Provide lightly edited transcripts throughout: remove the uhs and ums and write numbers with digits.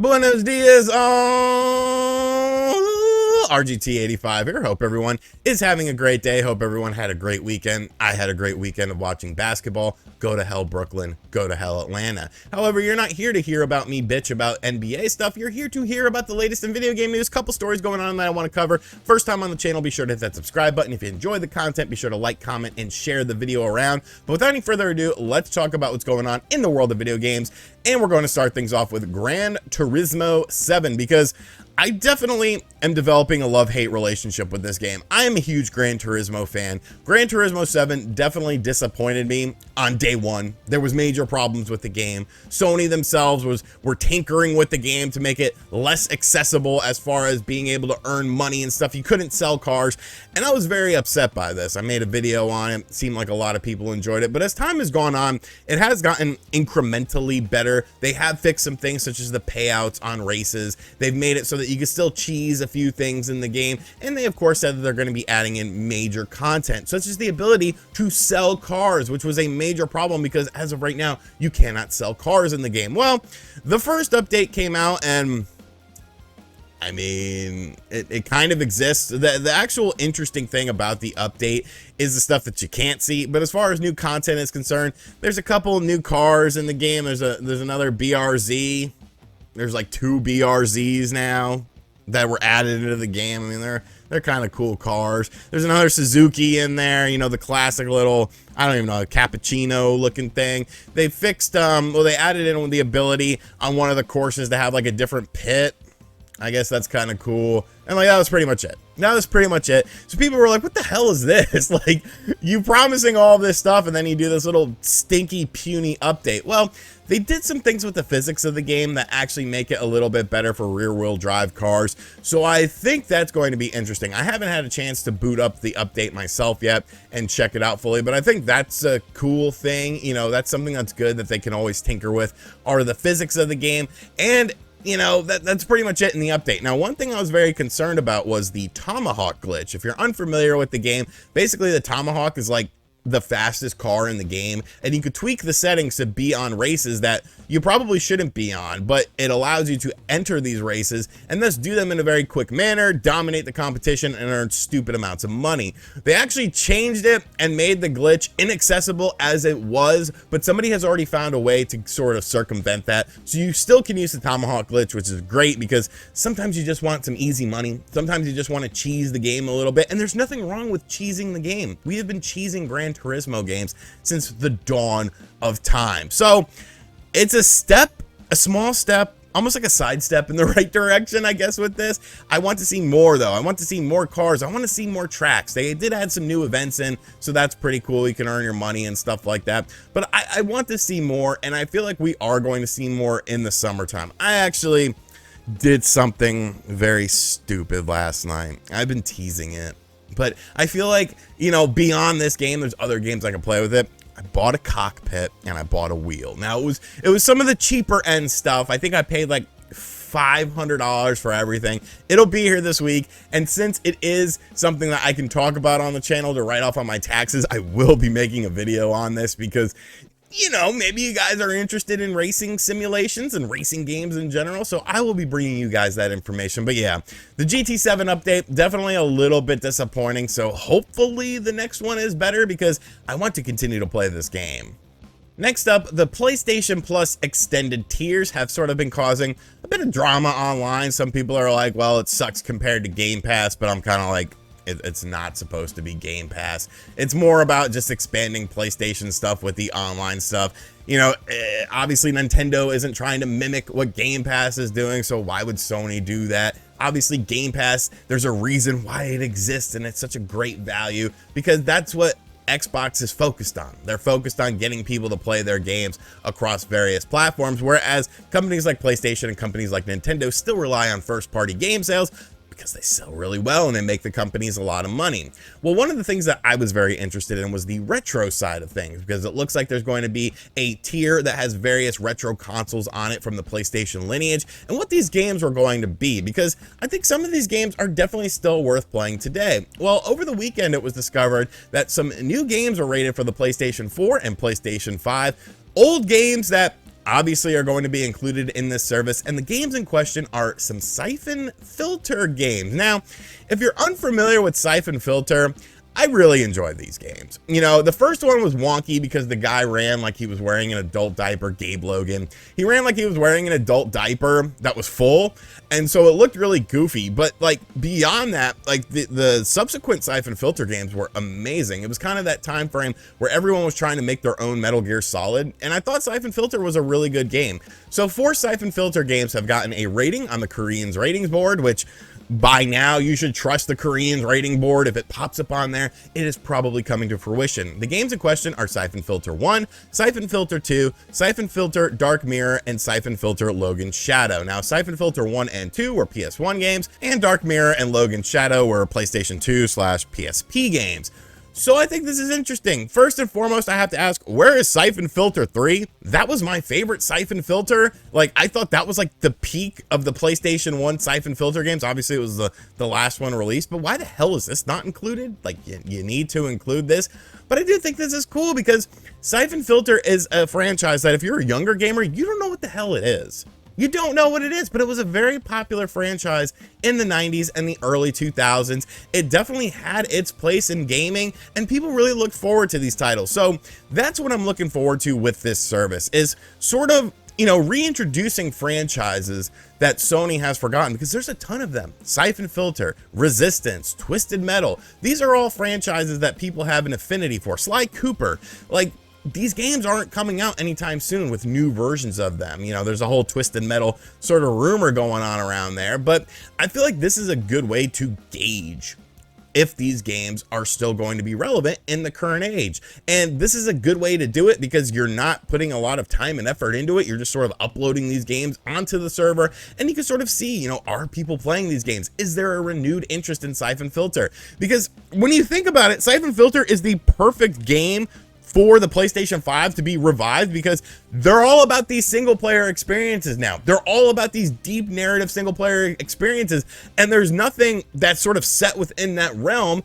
Buenos dias, RGT85 here. Hope everyone is having a great day. Hope everyone had a great weekend. I had a great weekend of watching basketball. Go to hell, Brooklyn. Go to hell, Atlanta. However, you're not here to hear about me bitch about NBA stuff. You're here to hear about the latest in video game news. Couple stories going on that I want to cover. First time on the channel, be sure to hit that subscribe button. If you enjoy the content, be sure to like, comment, and share the video around. But without any further ado, let's talk about what's going on in the world of video games. And we're going to start things off with Gran Turismo 7 because I definitely am developing a love-hate relationship with this game. I am a huge Gran Turismo fan. Gran Turismo 7 definitely disappointed me on day one. There was major problems with the game. Sony themselves were tinkering with the game to make it less accessible as far as being able to earn money and stuff. You couldn't sell cars, and I was very upset by this. I made a video on it. It seemed like a lot of people enjoyed it, but as time has gone on, it has gotten incrementally better. They have fixed some things such as the payouts on races. They've made it so that you can still cheese a few things in the game, and they of course said that they're going to be adding in major content such as the ability to sell cars, which was a major problem because as of right now you cannot sell cars in the game. Well, the first update came out, and I mean, it kind of exists. The actual interesting thing about the update is the stuff that you can't see. But as far as new content is concerned, there's a couple new cars in the game. There's another BRZ. There's like 2 BRZs now that were added into the game. I mean, they're kind of cool cars. There's another Suzuki in there, you know, the classic little, I don't even know, cappuccino looking thing. They fixed, well, they added in with the ability on one of the courses to have like a different pit. I guess that's kind of cool. And like, that was pretty much it. That was pretty much it. So people were like, what the hell is this? Like, you promising all this stuff and then you do this little stinky, puny update. Well, they did some things with the physics of the game that actually make it a little bit better for rear-wheel drive cars. So I think that's going to be interesting. I haven't had a chance to boot up the update myself yet and check it out fully, but I think that's a cool thing. You know, that's something that's good that they can always tinker with, are the physics of the game. And you know, that's pretty much it in the update. Now, one thing I was very concerned about was the Tomahawk glitch. If you're unfamiliar with the game, basically the Tomahawk is like the fastest car in the game, and you could tweak the settings to be on races that you probably shouldn't be on, but it allows you to enter these races and thus do them in a very quick manner, dominate the competition, and earn stupid amounts of money. They actually changed it and made the glitch inaccessible as it was, but somebody has already found a way to sort of circumvent that, so you still can use the Tomahawk glitch, which is great because sometimes you just want some easy money. Sometimes you just want to cheese the game a little bit, and there's nothing wrong with cheesing the game. We have been cheesing Gran Turismo games since the dawn of time. So it's a step, a small step, almost like a sidestep in the right direction, I guess, with this. I want to see more, though. I want to see more cars. I want to see more tracks. They did add some new events in, so that's pretty cool. You can earn your money and stuff like that. But I want to see more, and I feel like we are going to see more in the summertime. I actually did something very stupid last night. I've been teasing it, but I feel like, you know, beyond this game, there's other games I can play with it. I bought a cockpit and I bought a wheel. Now, it was some of the cheaper end stuff. I think I paid like $500 for everything. It'll be here this week, and since it is something that I can talk about on the channel to write off on my taxes, I will be making a video on this because, you know, maybe you guys are interested in racing simulations and racing games in general, so I will be bringing you guys that information. But yeah, the GT7 update, definitely a little bit disappointing, so hopefully the next one is better because I want to continue to play this game. Next up, the PlayStation Plus extended tiers have sort of been causing a bit of drama online. Some people are like, well, it sucks compared to Game Pass, but I'm kind of like, it's not supposed to be Game Pass. It's more about just expanding PlayStation stuff with the online stuff. You know, obviously Nintendo isn't trying to mimic what Game Pass is doing, so why would Sony do that? Obviously Game Pass, there's a reason why it exists, and it's such a great value because that's what Xbox is focused on. They're focused on getting people to play their games across various platforms, whereas companies like PlayStation and companies like Nintendo still rely on first-party game sales because they sell really well and they make the companies a lot of money. Well, one of the things that I was very interested in was the retro side of things, because it looks like there's going to be a tier that has various retro consoles on it from the PlayStation lineage, and what these games were going to be, because I think some of these games are definitely still worth playing today. Well, over the weekend it was discovered that some new games were rated for the PlayStation 4 and PlayStation 5, old games that obviously are going to be included in this service, and the games in question are some Siphon Filter games. Now, if you're unfamiliar with Siphon Filter, I really enjoy these games. You know, the first one was wonky because the guy ran like he was wearing an adult diaper, Gabe Logan. He ran like he was wearing an adult diaper that was full, and so it looked really goofy. But like beyond that, like the subsequent Siphon Filter games were amazing. It was kind of that time frame where everyone was trying to make their own Metal Gear Solid, and I thought Siphon Filter was a really good game. So 4 Siphon Filter games have gotten a rating on the Koreans ratings board, which by now you should trust the Koreans rating board. If it pops up on there, it is probably coming to fruition. The games in question are Siphon Filter 1, Siphon Filter 2, Siphon Filter Dark Mirror, and Siphon Filter Logan Shadow. Now, Siphon Filter 1 and 2 were PS1 games, and Dark Mirror and Logan Shadow were PlayStation 2/PSP games. So I think this is interesting. First and foremost, I have to ask, where is Siphon Filter 3? That was my favorite Siphon Filter. Like, I thought that was like the peak of the PlayStation 1 Siphon Filter games. Obviously, it was the last one released, but why the hell is this not included? Like, you need to include this. But I do think this is cool because Siphon Filter is a franchise that if you're a younger gamer, you don't know what the hell it is. You don't know what it is, but it was a very popular franchise in the 90s and the early 2000s. It definitely had its place in gaming, and people really looked forward to these titles. So that's what I'm looking forward to with this service, is sort of, you know, reintroducing franchises that Sony has forgotten, because there's a ton of them. Siphon Filter, Resistance, Twisted Metal. These are all franchises that people have an affinity for. Sly Cooper, like, these games aren't coming out anytime soon with new versions of them. You know, there's a whole Twisted Metal sort of rumor going on around there, but I feel like this is a good way to gauge if these games are still going to be relevant in the current age. And this is a good way to do it because you're not putting a lot of time and effort into it. You're just sort of uploading these games onto the server, and you can sort of see, you know, are people playing these games? Is there a renewed interest in Siphon Filter? Because when you think about it, Siphon Filter is the perfect game for the PlayStation 5 to be revived, because they're all about these single player experiences now. They're all about these deep narrative single player experiences, and there's nothing that's sort of set within that realm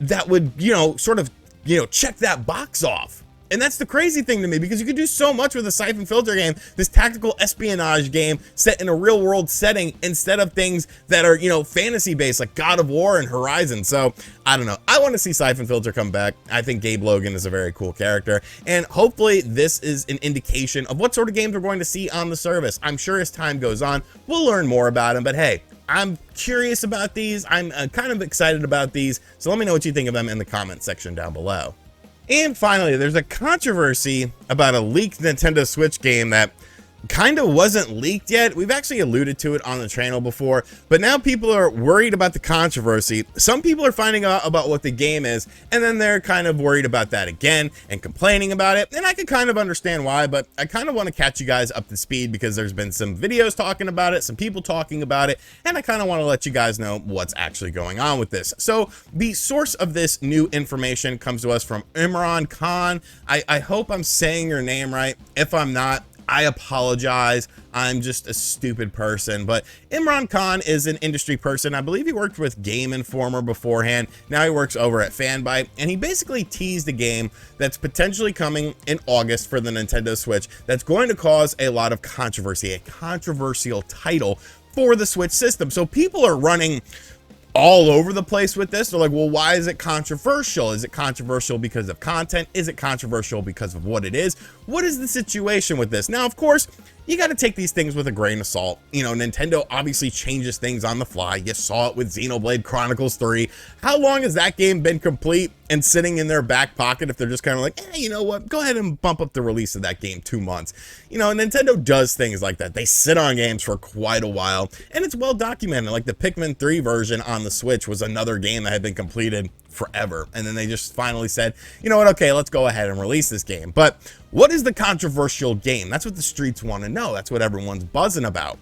that would, you know, sort of, you know, check that box off. And that's the crazy thing to me, because you could do so much with a Siphon Filter game, this tactical espionage game set in a real world setting, instead of things that are, you know, fantasy based like God of War and Horizon. So I don't know. I want to see Siphon Filter come back. I think Gabe Logan is a very cool character, and hopefully this is an indication of what sort of games we're going to see on the service. I'm sure as time goes on, we'll learn more about them, but hey, I'm curious about these. I'm kind of excited about these. So let me know what you think of them in the comment section down below. And finally, there's a controversy about a leaked Nintendo Switch game that kind of wasn't leaked yet. We've actually alluded to it on the channel before, but now people are worried about the controversy. Some people are finding out about what the game is, and then they're kind of worried about that again and complaining about it. And I can kind of understand why, but I kind of want to catch you guys up to speed because there's been some videos talking about it, some people talking about it, and I kind of want to let you guys know what's actually going on with this. So the source of this new information comes to us from Imran Khan. I hope I'm saying your name right. If I'm not, I apologize. I'm just a stupid person. But Imran Khan is an industry person. I believe he worked with Game Informer beforehand. Now he works over at Fanbyte, and he basically teased a game that's potentially coming in August for the Nintendo Switch that's going to cause a lot of controversy, a controversial title for the Switch system. So people are running all over the place with this. They're like, well, why is it controversial? Is it controversial because of content? Is it controversial because of what it is? What is the situation with this? Now, of course, you got to take these things with a grain of salt. You know, Nintendo obviously changes things on the fly. You saw it with Xenoblade Chronicles 3. How long has that game been complete and sitting in their back pocket if they're just kind of like, hey, you know what? Go ahead and bump up the release of that game 2 months. You know, Nintendo does things like that. They sit on games for quite a while, and it's well documented. Like the Pikmin 3 version on the Switch was another game that had been completed forever, and then they just finally said, you know what, okay, let's go ahead and release this game. But what is the controversial game? That's what the streets want to know. That's what everyone's buzzing about.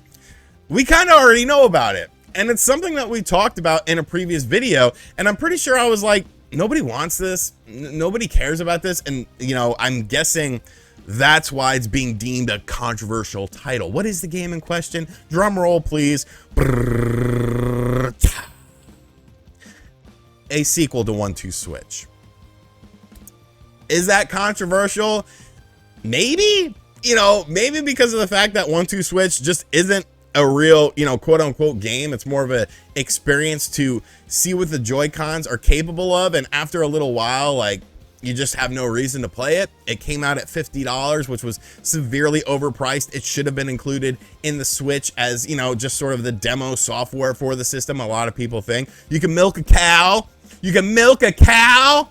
We kind of already know about it, and it's something that we talked about in a previous video, and I'm pretty sure I was like, nobody wants this, nobody cares about this, and you know, I'm guessing that's why it's being deemed a controversial title. What is the game in question? Drum roll, please. A sequel to 1-2 Switch. Is that controversial? Maybe. you know, maybe because of the fact that 1-2 Switch just isn't a real, you know, quote unquote game. It's more of a experience to see what the Joy-Cons are capable of. And after a little while, like, you just have no reason to play it. It came out at $50, which was severely overpriced. It should have been included in the Switch as, you know, just sort of the demo software for the system. A lot of people think you can milk a cow. You can milk a cow.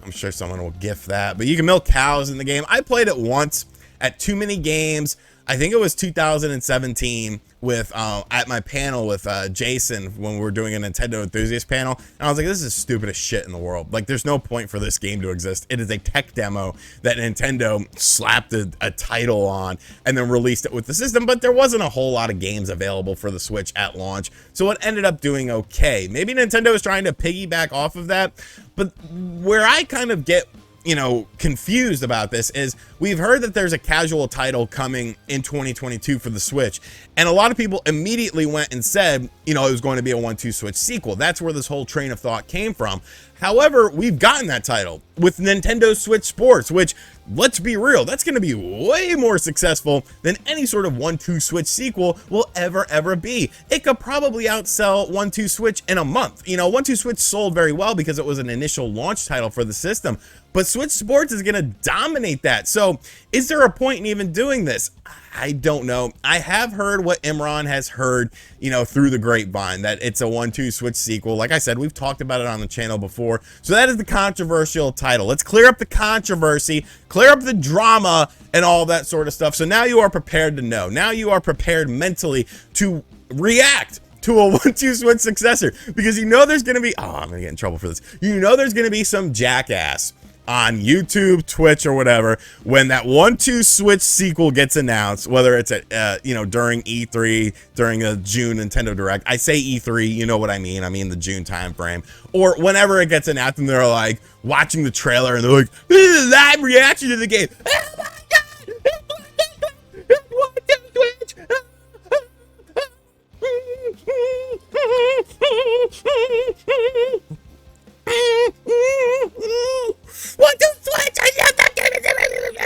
I'm sure someone will gift that, but you can milk cows in the game. I played it once at Too Many Games. I think it was 2017 with at my panel with Jason when we were doing a Nintendo enthusiast panel, and I was like, this is the stupidest shit in the world. Like, there's no point for this game to exist. It is a tech demo that Nintendo slapped a title on and then released it with the system, but there wasn't a whole lot of games available for the Switch at launch, so it ended up doing okay. Maybe Nintendo is trying to piggyback off of that, but where I kind of get, you know, confused about this is we've heard that there's a casual title coming in 2022 for the Switch, and a lot of people immediately went and said, you know, it was going to be a 1-2 Switch sequel. That's where this whole train of thought came from. However, we've gotten that title with Nintendo Switch Sports, which, let's be real, that's going to be way more successful than any sort of 1-2 Switch sequel will ever be. It could probably outsell 1-2 Switch in a month. You know, 1-2 Switch sold very well because it was an initial launch title for the system, but Switch Sports is going to dominate that. So is there a point in even doing this? I don't know. I have heard what Imran has heard, you know, through the grapevine, that it's a 1-2 Switch sequel. Like I said, we've talked about it on the channel before. So that is the controversial title. Let's clear up the controversy, clear up the drama and all that sort of stuff. So now you are prepared to know. Now you are prepared mentally to react to a 1-2 Switch successor, because you know there's going to be, oh, I'm going to get in trouble for this. You know there's going to be some jackass on YouTube, Twitch, or whatever, when that 1-2 Switch sequel gets announced, whether it's at, you know, during E3, during a June Nintendo Direct. I say E3, you know what I mean the June time frame, or whenever it gets announced and they're like watching the trailer and they're like, this is a live reaction to the game. Oh my God! It's 1-2 Switch! 1-2 Switch!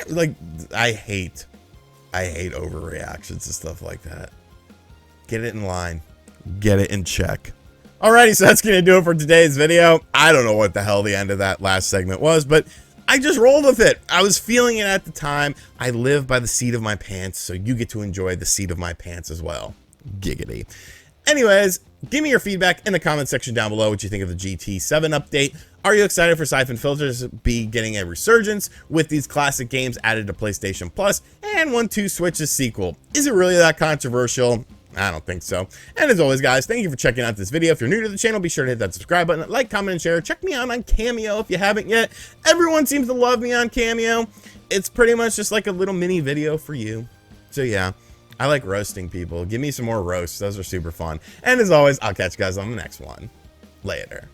Like, I hate overreactions and stuff like that. Get it in line. Get it in check. Alrighty, so that's gonna do it for today's video. I don't know what the hell the end of that last segment was, but I just rolled with it. I was feeling it at the time. I live by the seat of my pants, so you get to enjoy the seat of my pants as well. Giggity. Anyways, give me your feedback in the comment section down below, what you think of the GT7 update. Are you excited for Siphon Filters to be getting a resurgence with these classic games added to PlayStation Plus and 1-2 Switch's sequel? Is it really that controversial? I don't think so. And as always, guys, thank you for checking out this video. If you're new to the channel, be sure to hit that subscribe button, like, comment, and share. Check me out on Cameo if you haven't yet. Everyone seems to love me on Cameo. It's pretty much just like a little mini video for you. So yeah, I like roasting people. Give me some more roasts. Those are super fun. And as always, I'll catch you guys on the next one. Later.